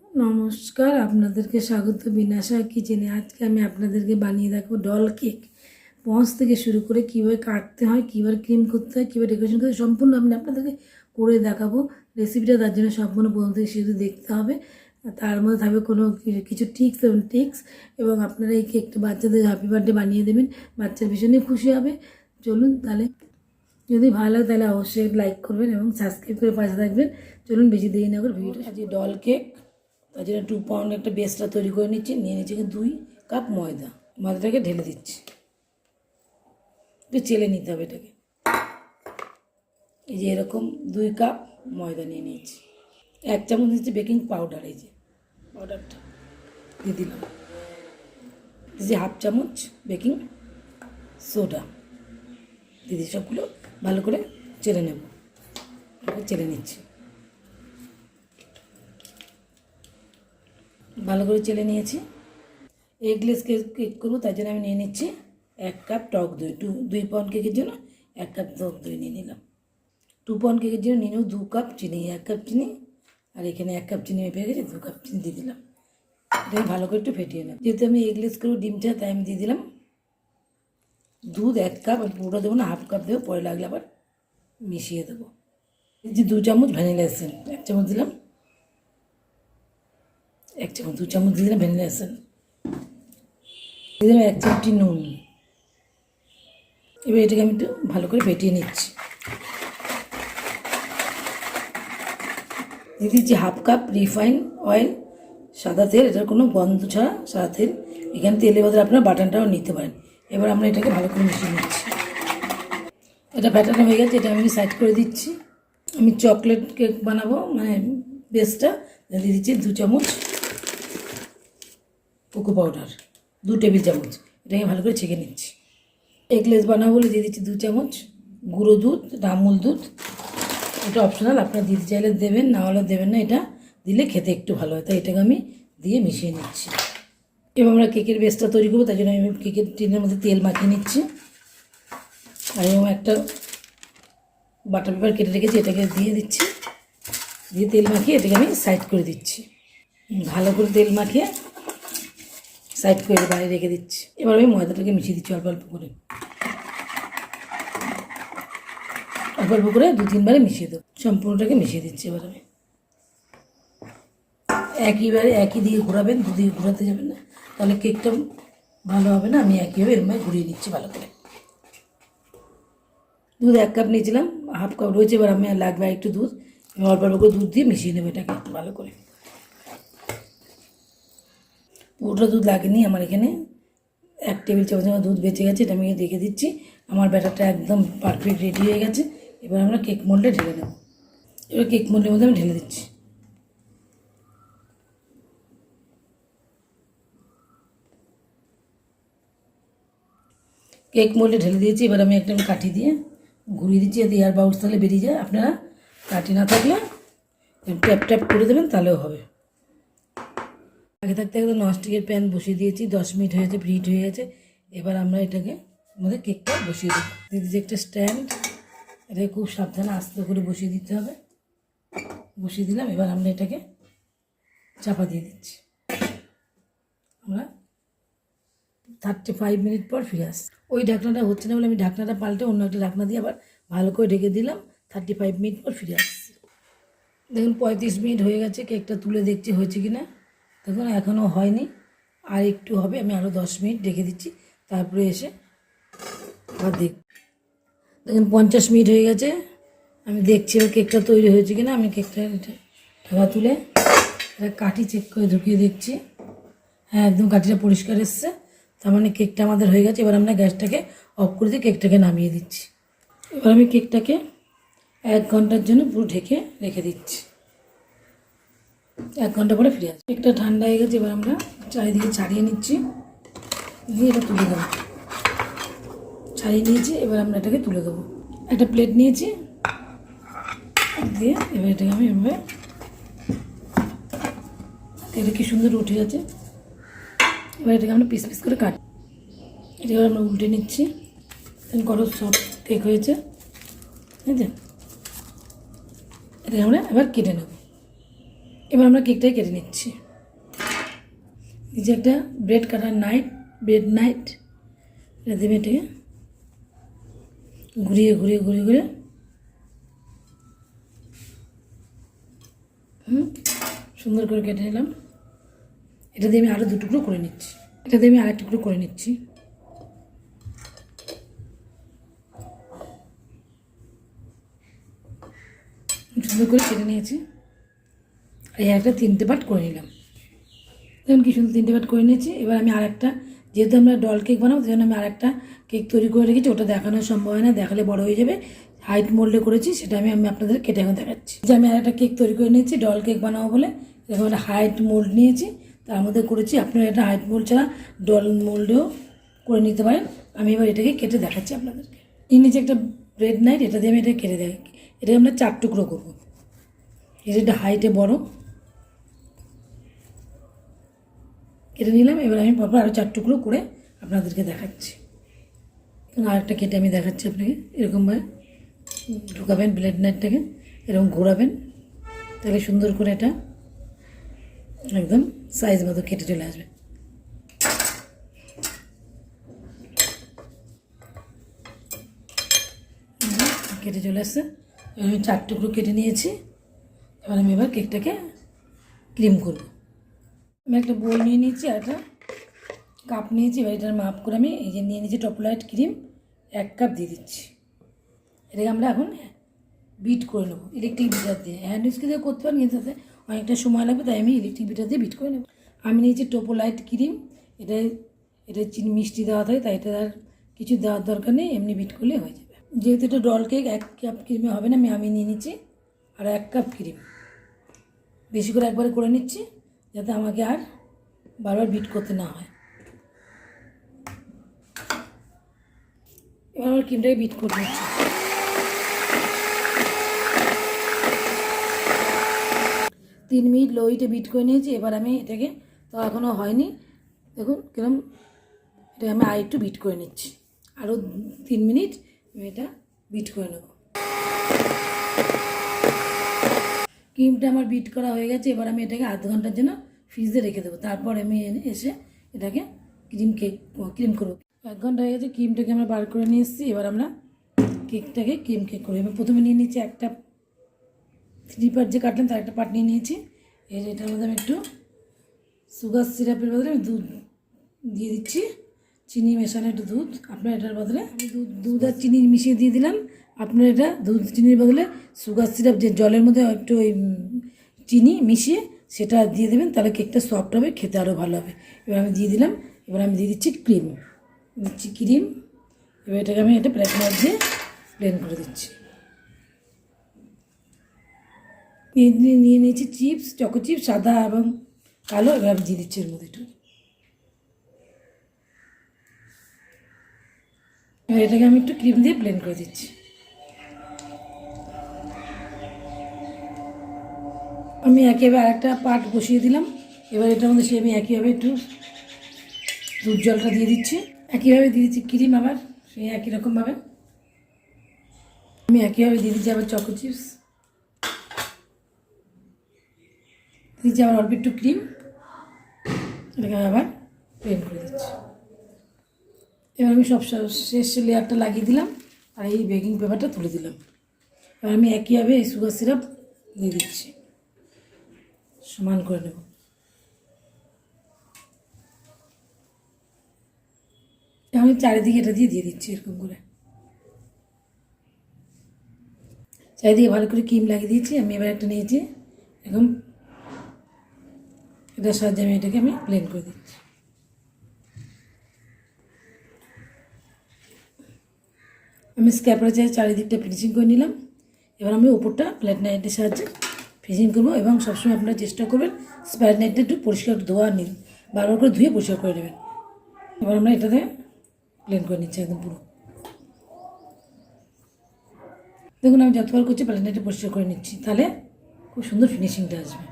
নমস্কার, আপনাদেরকে স্বাগত বিনাশা কিচেনে। আজকে আমি আপনাদেরকে বানিয়ে দেখাবো ডল কেক। পঞ্চ থেকে শুরু করে কীভাবে কাটতে হয়, কীভাবে ক্রিম করতে হয়, কীভাবে ডেকোরেশন করতে হয়, সম্পূর্ণ আমি আপনাদেরকে করে দেখাবো। রেসিপিটা তার জন্য সম্পূর্ণ প্রথম থেকে শুরু দেখতে হবে। তার মধ্যে থাকবে কোনো কিছু ট্রিক্স এবং আপনারা এই কেকটা বাচ্চাদের হ্যাপি বার্থডে বানিয়ে দেবেন, বাচ্চার ভীষণই খুশি হবে। চলুন তাহলে, যদি ভালো লাগে তাহলে অবশ্যই লাইক করবেন এবং সাবস্ক্রাইব করে পাশে থাকবেন। চলুন বেশি দেরি না করে ভিডিওটা। আজকে ডল কেক, তার জন্য 2 পাউন্ড একটা বেসটা তৈরি করে নিচ্ছি। নিয়ে নিচ্ছি 2 কাপ ময়দাটাকে ঢেলে দিচ্ছি। একটু চেলে নিতে হবে এটাকে। এই যে এরকম 2 কাপ ময়দা নিয়ে নিয়েছি। 1 চামচ দিচ্ছি বেকিং পাউডার, এই যে পাউডারটা দিয়ে দিলাম। এই যে 1/2 চামচ বেকিং সোডা দিদি, সবগুলো ভালো করে চেলে নেব। চেলে নিচ্ছি, ভালো করে চেলে নিয়েছি। এগলেস কেক করবো, তাই জন্য আমি নিয়ে নিচ্ছি 1 কাপ টক দই। 2 পাউন্ড কেকের জন্য 1 কাপ টক দই নিয়ে নিলাম। 2 পাউন্ড কেকের জন্য নিয়ে নেব 2 কাপ চিনি, 1 কাপ চিনি। আর এখানে 1 কাপ চিনি পেয়ে গেছে, 2 কাপ চিনি দিয়ে দিলাম। এটাকে ভালো করে একটু ফেটিয়ে নেব। যেহেতু আমি এগলেস করবো ডিমটা, তাই আমি দিয়ে দিলাম দুধ 1 কাপ। আমি পুরোটা দেবো না, 1/2 কাপ দেবো, পরে লাগলে আবার মিশিয়ে দেবো। এই যে 2 চামচ ভ্যানিলা এসেন্স, 1 চামচ দিলাম, 1 চামচ 2 চামচ দিয়ে দিলাম ভ্যানিলা এসেন্স। দিয়ে দিলাম 1 চিমটি নুন। এবার এটাকে আমি একটু ভালো করে ফেটিয়ে নিচ্ছি। দিয়ে দিচ্ছি 1/2 কাপ রিফাইন অয়েল, সাদা তেল। এটার কোনো গন্ধ ছাড়া সাদা তেল। এখানে তেলের বদলে আপনারা বাটারটাও নিতে পারেন। এবার আমরা এটাকে ভালো করে মিশিয়ে নিচ্ছি। এটা ব্যাটারটা হয়ে গেছে, এটা আমি সাইড করে দিচ্ছি। আমি চকলেট কেক বানাবো, মানে বেসটা দিয়ে দিচ্ছি 2 চামচ কোকো পাউডার, 2 টেবিল চামচ। এটাকে ভালো করে ছেঁকে নিচ্ছি। এগলেস বানাবো বলে দিয়ে দিচ্ছি 2 চামচ গুঁড়ো দুধ, আমুল দুধ। এটা অপশনাল, আপনারা দিতে চাইলে দেবেন, না হলে দেবেন না। এটা দিলে খেতে একটু ভালো হয়, তাই এটাকে আমি দিয়ে মিশিয়ে নিচ্ছি। এবার আমরা কেকের বেসটা তৈরি করবো, তাই জন্য আমি কেকের টিনের মধ্যে তেল মাখিয়ে নিচ্ছি। আর এবং একটা বাটার পেপার কেটে রেখেছি, এটাকে দিয়ে দিচ্ছি। দিয়ে তেল মাখিয়ে এটাকে আমি সাইড করে দিচ্ছি। ভালো করে তেল মাখিয়ে সাইড করে বাইরে রেখে দিচ্ছি। এবার আমি ময়দাটাকে মিশিয়ে দিচ্ছি অল্প অল্প করে, অল্প অল্প করে 2-3 বারে মিশিয়ে দেবো। সম্পূর্ণটাকে মিশিয়ে দিচ্ছি। এবার আমি একই দিকে ঘোরাবেন, দুদিকে ঘোরাতে যাবেন না, তাহলে কেকটা ভালো হবে না। আমি একইভাবে এরম ঘুরিয়ে নিচ্ছি ভালো করে। দুধ 1 কাপ নিয়েছিলাম, 1/2 কাপ রয়েছে। এবার আমি লাগবে একটু দুধ, অল্প অল্প করে দুধ দিয়ে মিশিয়ে নেবো এটাকে ভালো করে। পুরোটা দুধ লাগেনি আমার, এখানে 1 টেবিল চামচ আমার দুধ বেঁচে গেছে। এটা আমি রেখে দিচ্ছি। আমার ব্যাটারটা একদম পারফেক্ট রেডি হয়ে গেছে। এবার আমরা কেক মোল্ডে ঢেলে দেবো। এবার কেক মোল্ডের মধ্যে আমি ঢেলে দিচ্ছি। কেক মোল্ডে ঢেলে দিয়েছি। এবার আমি একটা কাঠি দিয়ে ঘুরিয়ে দিচ্ছি, যাতে এয়ার বাউন্স তাহলে বেরিয়ে যায়। আপনারা কাঠি না থাকলে ট্যাপ ট্যাপ করে দেবেন, তাহলেও হবে। আগে থাকতে একদম ননস্টিকের প্যান বসিয়ে দিয়েছি, 10 মিনিট হয়েছে, প্রিহিট হয়ে গেছে। এবার আমরা এটাকে আমাদের কেকটা বসিয়ে দেবো। দিয়ে দিচ্ছি একটা স্ট্যান্ড, এটাকে খুব সাবধানে আস্তে করে বসিয়ে দিতে হবে। বসিয়ে দিলাম। এবার আমরা এটাকে চাপা দিয়ে দিচ্ছি। আমরা 35 মিনিট পর ফিরে আসছি। ওই ঢাকনাটা হচ্ছে না বলে আমি ঢাকনাটা পাল্টে অন্য একটা ঢাকনা দিয়ে আবার ভালো করে ঢেকে দিলাম। 35 মিনিট পর ফিরে আসছি। দেখুন 35 মিনিট হয়ে গেছে। কেকটা তুলে দেখছি হয়েছে কি না। দেখুন এখনও হয়নি, আর একটু হবে। আমি আরও 10 মিনিট রেখে দিচ্ছি, তারপরে এসে আবার দেখুন 50 মিনিট হয়ে গেছে। আমি দেখছি এবার কেকটা তৈরি হয়েছে কিনা। আমি কেকটা ঢাকা তুলে এটা কাঠি চেক করে ঢুকিয়ে দেখছি। হ্যাঁ, একদম কাঠিটা পরিষ্কার এসছে, তার মানে কেকটা আমাদের হয়ে গেছে। এবার আমরা গ্যাসটাকে অফ করে দিয়ে কেকটাকে নামিয়ে দিচ্ছি। এবার আমি কেকটাকে 1 ঘন্টার জন্য পুরো ঢেকে রেখে দিচ্ছি। 1 ঘন্টা পরে ফিরে আসছি। কেকটা ঠান্ডা হয়ে গেছে। এবার আমরা চারিদিকে ছাড়িয়ে নিচ্ছি, দিয়ে এটা তুলে দেবো। ছাড়িয়ে নিয়েছি, এবার আমরা এটাকে তুলে দেবো। একটা প্লেট নিয়েছি, দিয়ে এবার এটাকে আমি এভাবে, এটা কি সুন্দর উঠে গেছে। এবার এটাকে আমরা পিস পিস করে কাটি। এটা এবার আমরা উল্টে নিচ্ছি। কত সফট কেক হয়েছে, ঠিক আছে। এটাকে আমরা এবার কেটে নেব। এবার আমরা কেকটাই কেটে নিচ্ছি। নিচে একটা ব্রেড নাইট এটা দেবে, এটাকে ঘুরিয়ে ঘুরিয়ে ঘুরিয়ে ঘুরিয়ে সুন্দর করে কেটে নিলাম। এটা দিয়ে আমি আরও 2 টুকরো করে নিচ্ছি। এটা দিয়ে আমি আরেক টুকরো করে নিচ্ছি। সুন্দর করে কেটে নিয়েছি। এই একটা 3টে পার্ট করে নিলাম। দেখুন কি সুন্দর 3টে পার্ট করে নিয়েছি। এবার আমি আরেকটা, যেহেতু আমরা ডল কেক বানাবো সেই জন্য আমি আরেকটা কেক তৈরি করে রেখেছি। ওটা দেখানো সম্ভব হয় না, দেখালে বড় হয়ে যাবে। হাইট মোল্ডে করেছি, সেটা আমি আপনাদের কেটে এখন দেখাচ্ছি। যে আমি আরেকটা কেক তৈরি করে নিয়েছি ডল কেক বানাবো বলে। এরকম একটা হাইট মোল্ড নিয়েছি, তার মধ্যে করেছি। আপনারা এটা হাইট মোল্ড ছাড়া ডল মোল্ডেও করে নিতে পারেন। আমি এবার এটাকে কেটে দেখাচ্ছি আপনাদেরকে। এর নিচে একটা ব্রেড নাইট, এটা দিয়ে আমি এটা কেটে দেখাই। এটাকে আমরা 4 টুকরো করবো। এটা হাইটে বড় কেটে নিলাম। এবার আমি পরপর আরও 4 টুকরো করে আপনাদেরকে দেখাচ্ছি। আরেকটা কেটে আমি দেখাচ্ছি আপনাকে। এরকমভাবে ঢুকাবেন ব্লেড নাইটটাকে, এরকম ঘোরাবেন, তাহলে সুন্দর করে এটা একদম সাইজ মতো কেটে চলে আসবে। কেটে চলে আসছে। এবার আমি 4 টুকরো কেটে নিয়েছি। এবার আমি কেকটাকে ক্রিম করব। আমি একটা বোল নিয়ে নিয়েছি আর একটা কাপ নিয়েছি। এবার এটার মাপ করে আমি এই যে নিয়ে নিয়েছি টপলাইট ক্রিম 1 কাপ দিয়ে দিচ্ছি। এটাকে আমরা এখন বিট করে নেবো ইলেকট্রিক বিটার দিয়ে। হ্যান্ড উইস্ক দিয়ে করতে পারেন, কিন্তু তাতে অনেকটা সময় লাগবে, তাই আমি ইলেকট্রিক বিটার দিয়ে বিট করে নেব। আমি নিয়েছি টোপোলাইট ক্রিম। এটা চিনি মিষ্টি দেওয়া থাকে, তাই এটা আর কিছু দেওয়ার দরকার নেই, এমনি বিট করলে হয়ে যাবে। যেহেতু এটা ডল কেক 1 কাপ ক্রিমে হবে না, আমি নিয়ে নিচ্ছি আর 1 কাপ ক্রিম। বেশি করে একবারে করে নিচ্ছি, যাতে আমাকে আর বারবার বিট করতে না হয়। এবার আমার ক্রিমটাকে বিট করে নিচ্ছি। তিন মিনিট লো হিটে বিট করে নিয়েছি। এবার আমি এটাকে, তো এখনও হয়নি, দেখুন কিরম, এটা আমি আর একটু বিট করে নিচ্ছি। আরও 3 মিনিট আমি এটা বিট করে নেব। ক্রিমটা আমার বিট করা হয়ে গেছে। এবার আমি এটাকে আধ ঘন্টার জন্য ফ্রিজে রেখে দেবো। তারপর আমি এসে এটাকে ক্রিম করবো। 1 ঘন্টা হয়ে গেছে, ক্রিমটাকে আমরা বার করে নিয়ে এসেছি। এবার আমরা কেকটাকে ক্রিম কেক করি। এবার প্রথমে নিয়ে নিচ্ছি একটা 3 পার্ট যে কাটলাম তার একটা পার্ট নিয়ে নিয়েছি। এটার মধ্যে আমি একটু সুগার সিরাপের বদলে আমি দুধ দিয়ে দিচ্ছি। চিনি মেশানো একটু দুধ, আপনার এটার বদলে আমি দুধ আর চিনি মিশিয়ে দিয়ে দিলাম। আপনার এটা দুধ চিনির বদলে সুগার সিরাপ, যে জলের মধ্যে একটু ওই চিনি মিশিয়ে সেটা দিয়ে দেবেন, তাহলে কেকটা সফট হবে, খেতে আরও ভালো হবে। এবার আমি দিয়ে দিলাম। এবার আমি দিয়ে দিচ্ছি ক্রিম। এবার এটাকে আমি এটা প্লেটের মধ্যে প্লেন করে দিচ্ছি। নিয়ে নিয়েছি চিপস, চকো চিপস, সাদা এবং কালো। এবার আমি দিয়ে দিচ্ছি এর মধ্যে একটু। এবার এটাকে আমি একটু ক্রিম দিয়ে প্লেন করে দিচ্ছি। আমি একেবারে আরেকটা পার্ট বসিয়ে দিলাম। এবার এটার মধ্যে আমি একইভাবে একটু দুধ জলটা দিয়ে দিচ্ছি। একইভাবে দিয়ে দিচ্ছি ক্রিম, আবার সেই একই রকমভাবে আমি একইভাবে দিয়ে দিচ্ছি আবার চকো চিপস, দিচ্ছি আবার অল্প একটু ক্রিম। এটাকে আবার প্লেন করে দিচ্ছি। এবার আমি সব শেষ লেয়ারটা লাগিয়ে দিলাম আর এই বেকিং পেপারটা তুলে দিলাম। এবার আমি একইভাবে এই সুগার সিরাপ দিয়ে দিচ্ছি, সমান করে নেব। আমি চারিদিকে এটা দিয়ে দিচ্ছি এরকম করে। চারিদিকে ভালো করে ক্রিম লাগিয়ে দিয়েছি। আমি এবার একটা নিয়েছি এরকম, এটার সাহায্যে আমি এটাকে প্লেন করে দিচ্ছি। আমি স্ক্যাপারে চারিদিকটা ফিনিশিং করে নিলাম। এবার আমি ওপরটা প্লেট নাইটের সাহায্যে ফিনিশিং করবো। এবং সবসময় আপনারা চেষ্টা করবেন স্প্যাট নাইটটা একটু পরিষ্কার ধোয়া নিন, বারবার করে ধুয়ে পরিষ্কার করে নেবেন। এবার আমরা এটাতে প্লেন করে নিচ্ছি একদম পুরো। দেখুন আমি যতবার করছি প্লেট নাইটে পরিষ্কার করে নিচ্ছি, তাহলে খুব সুন্দর ফিনিশিংটা আসবে।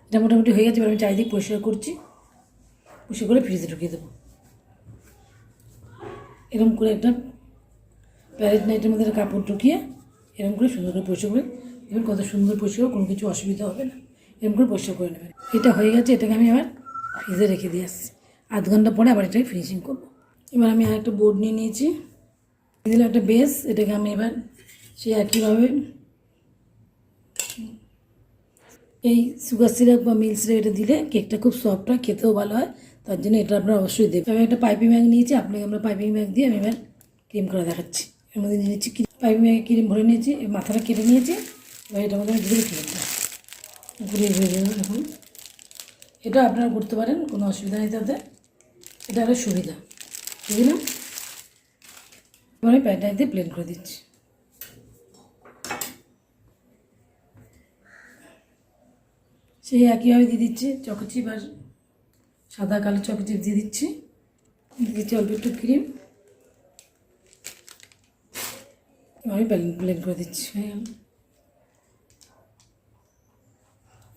এটা মোটামুটি হয়ে গেছে। এবার আমি চারিদিক পরিষ্কার করছি, পরিষ্কার করে ফ্রিজে ঢুকিয়ে দেবো। এরকম করে একটা প্যালেট নাইটের মধ্যে কাপড় ঢুকিয়ে এরকম করে সুন্দর করে পরিষ্কার করে এবার কত সুন্দর পরিষ্কার, কোনো কিছু অসুবিধা হবে না। এরকম করে পরিষ্কার করে নেবেন। এটা হয়ে গেছে, এটাকে আমি আবার ফ্রিজে রেখে দিয়ে আসছি। আধ ঘন্টা পরে আবার এটাকে ফিনিশিং করবো। এবার আমি আর একটা বোর্ড নিয়ে নিয়েছি, দিলাম একটা বেস। এটাকে আমি এবার সেই একইভাবে এই সুগার সিরাপ বা মিল্ক সিরাপ এটা দিলে কেকটা খুব সফট হয়, খেতেও ভালো হয়। তার জন্য এটা আপনারা অবশ্যই দেবেন। আমি একটা পাইপিং ব্যাগ নিয়েছি, আপনাকে আমরা পাইপিং ব্যাগ দিয়ে আমি এবার ক্রিম করা দেখাচ্ছি। এর মধ্যে নিয়েছি পাইপিং ব্যাগে ক্রিম ভরে নিয়েছি, মাথাটা কেটে নিয়েছি। এবার এটার মধ্যে আমি ঘুরে ক্রিমটা ঘুরিয়ে ঘুরিয়ে দেবো। এখন এটা আপনারা করতে পারেন, কোনো অসুবিধা নেই তাতে। এটা একটা সুবিধা, বুঝলাম। এবার আমি প্যানটা দিয়ে প্লেন করে দিচ্ছি। সেই একইভাবে দিয়ে দিচ্ছি চকোচিপ আর সাদা কালো চকোচিপ দিয়ে দিচ্ছি অল্প একটু ক্রিম। আমি ব্লেন্ড করে দিচ্ছি।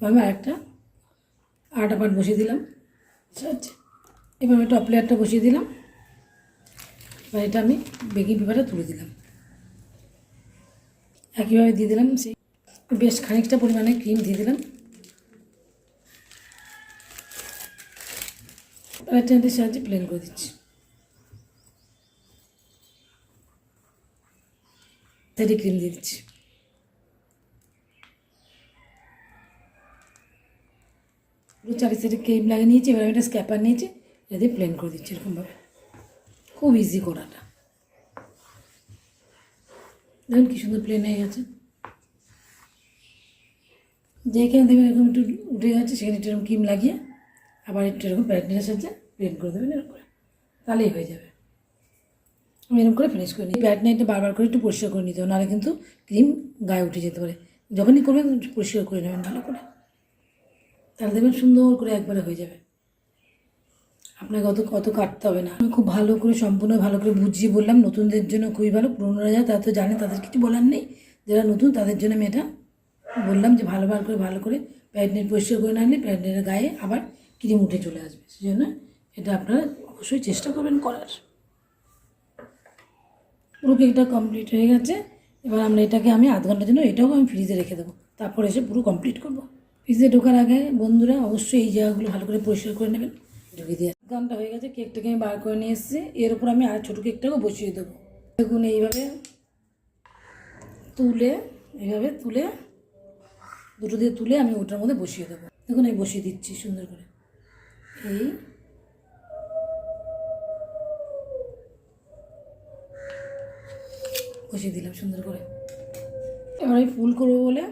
আমি আরেকটা পাট বসিয়ে দিলাম। আচ্ছা, এবার আমি টপ লেয়ারটা বসিয়ে দিলাম। এবার এটা আমি বেকিং পেপারে তুলে দিলাম। একইভাবে দিয়ে দিলাম সেই বেশ খানিকটা পরিমাণে ক্রিম দিয়ে দিলাম। প্যাটার্নের সাহায্যে প্লেন করে দিচ্ছি। সাইডে ক্রিম দিয়ে দিচ্ছি। পুরো চারি সাইডে ক্রিম লাগিয়ে নিয়েছি। এবার আমি একটা স্ক্যাপার নিয়েছি, এটা দিয়ে প্লেন করে দিচ্ছি এরকমভাবে। খুব ইজি করাটা, দেখুন কী সুন্দর প্লেন হয়ে গেছে। যেখানে দেবেন এরকম একটু উঠে গেছে সেখানে একটু এরকম ক্রিম লাগিয়ে আবার একটু এরকম প্যাটার্নের সাহায্যে প্লেন করে দেবেন এরকম করে, তাহলেই হয়ে যাবে। আমি এরকম করে ফিনিশ করে নিই। প্যাটার্নটা বারবার করে একটু পরিষ্কার করে নিতে হবে, নাহলে কিন্তু ক্রিম গায়ে উঠে যেতে পারে। যখনই করবেন পরিষ্কার করে নেবেন ভালো করে, তাহলে দেখবেন সুন্দর করে একবারে হয়ে যাবে। আপনাকে অত কাটতে হবে না। আমি খুব ভালো করে সম্পূর্ণ ভালো করে বুঝিয়ে বললাম। নতুনদের জন্য খুবই ভালো, পুরোনোরা যারা তারা তো জানে, তাদের কিছু বলার নেই। যারা নতুন তাদের জন্য আমি এটা বললাম যে ভালো করে প্যাডনেট পরিষ্কার করে না নিলে প্যাডনেটের গায়ে আবার ক্রিম উঠে চলে আসবে। সেই জন্য এটা আপনারা অবশ্যই চেষ্টা করবেন করার। পুরো কেকটা কমপ্লিট হয়ে গেছে। এবার আমরা এটাকে আমি আধ ঘন্টার জন্য এটাও আমি ফ্রিজে রেখে দেবো, তারপর এসে পুরো কমপ্লিট করবো। ফ্রিজে ঢোকার আগে বন্ধুরা অবশ্যই এই জায়গাগুলো ভালো করে পরিষ্কার করে নেবেন। ঢুকিয়ে দিয়ে আধ ঘন্টা হয়ে গেছে, কেকটাকে আমি বার করে নিয়ে এসেছি। এর উপর আমি আর ছোটো কেকটাকেও বসিয়ে দেবো। দেখুন এইভাবে তুলে দুটো দিয়ে তুলে আমি ওটার মধ্যে বসিয়ে দেবো। দেখুন আমি বসিয়ে দিচ্ছি সুন্দর করে। এই বসিয়ে দিলাম সুন্দর করে। এবার আমি ফুল করবো বলে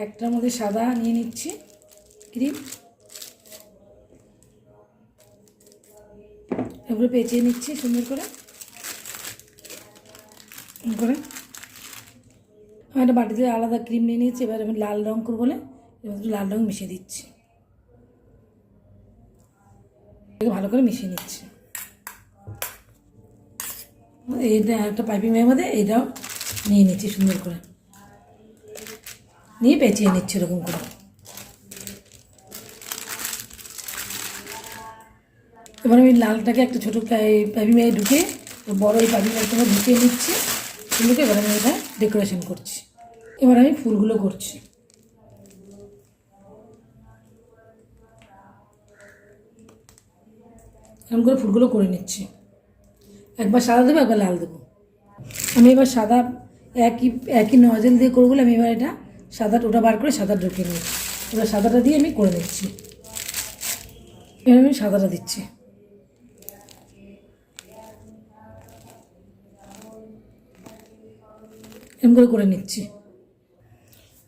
একটার মধ্যে সাদা নিয়ে নিচ্ছি ক্রিম, এবারে পেঁচিয়ে নিচ্ছি সুন্দর করে। আমি একটা বাটিতে আলাদা ক্রিম নিয়ে নিয়েছি। এবার আমি লাল রঙ করবো বলে এবার লাল রঙ মিশিয়ে দিচ্ছি, ভালো করে মিশিয়ে নিচ্ছি। এইটা একটা পাইপিং ব্যাগের মধ্যে এইটাও নিয়ে নিচ্ছি সুন্দর করে, নিয়ে পেঁচিয়ে নিচ্ছি এরকম করে। এবার আমি লালটাকে একটা ছোটো পাইপিং ব্যাগে ঢুকে বড় এই পাইপিং ব্যাগটাকে ঢুকিয়ে নিচ্ছি ফুলগুলোকে। এবার আমি এটা ডেকোরেশন করছি। এবার আমি ফুলগুলো করছি। এরকম করে ফুলগুলো করে নিচ্ছি। একবার সাদা দেবো, একবার লাল দেবো। আমি এবার সাদা একই নজেল দিয়ে করবো বলে আমি এবার এটা ওটা বার করে সাদা ঢুকিয়ে নিচ্ছি। এবার সাদাটা দিয়ে আমি করে নিচ্ছি। এবার আমি সাদাটা দিচ্ছি। এরকম করে নিচ্ছি।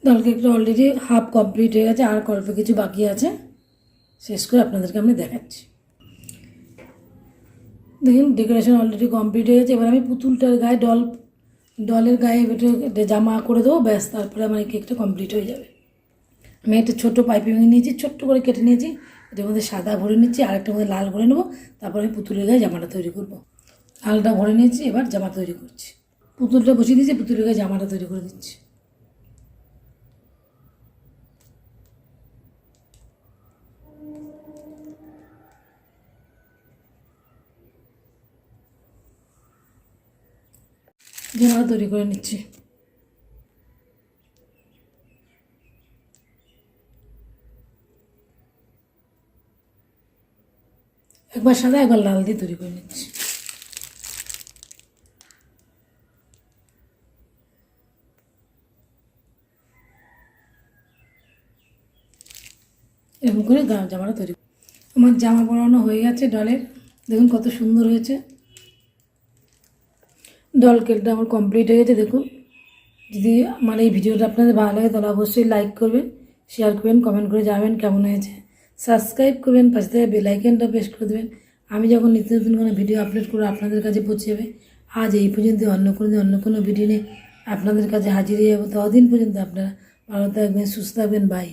ডাল কেকটা অলরেডি হাফ কমপ্লিট হয়ে গেছে, আর অল্প কিছু বাকি আছে, শেষ করে আপনাদেরকে আমি দেখাচ্ছি। দেখুন ডেকোরেশন অলরেডি কমপ্লিট হয়ে গেছে। এবার আমি পুতুলটার গায়ে ডলের গায়ে এটা জামা করে দেবো, ব্যাস। তারপরে আমার এই কেকটা কমপ্লিট হয়ে যাবে। আমি একটা ছোটো পাইপিং নিয়েছি, ছোট্ট করে কেটে নিয়েছি। এটার মধ্যে সাদা ভরে নিচ্ছি, আরেকটার মধ্যে লাল ভরে নেবো। তারপর আমি পুতুলের গায়ে জামাটা তৈরি করব। লালটা ভরে নিয়েছি, এবার জামা তৈরি করছি। পুতুলটা বসিয়ে দিয়েছি, পুতুলের গায়ে জামাটা তৈরি করে দিচ্ছি। জামাটা তৈরি করে নিচ্ছি। একবার সাদা একবার লাল দিয়ে তৈরি করে নিচ্ছি। এরকম করে জামাটা তৈরি। আমার জামা পরানো হয়ে গেছে ডলের, দেখুন কত সুন্দর হয়েছে। ডল কেকটা আমার কমপ্লিট হয়ে গেছে দেখুন। যদি আমার এই ভিডিওটা আপনাদের ভালো লাগে তাহলে অবশ্যই লাইক করবেন, শেয়ার করবেন, কমেন্ট করে যাবেন কেমন হয়েছে, সাবস্ক্রাইব করবেন, পাশে থেকে বেল আইকনটা প্রেস করে দেবেন। আমি যখন নিত্য নতুন কোনো ভিডিও আপলোড করবো আপনাদের কাছে পৌঁছে যাবে। আজ এই পর্যন্ত, অন্য কোনো ভিডিও নিয়ে আপনাদের কাছে হাজির হয়ে যাবো। ততদিন পর্যন্ত আপনারা ভালো থাকবেন, সুস্থ থাকবেন, বাই।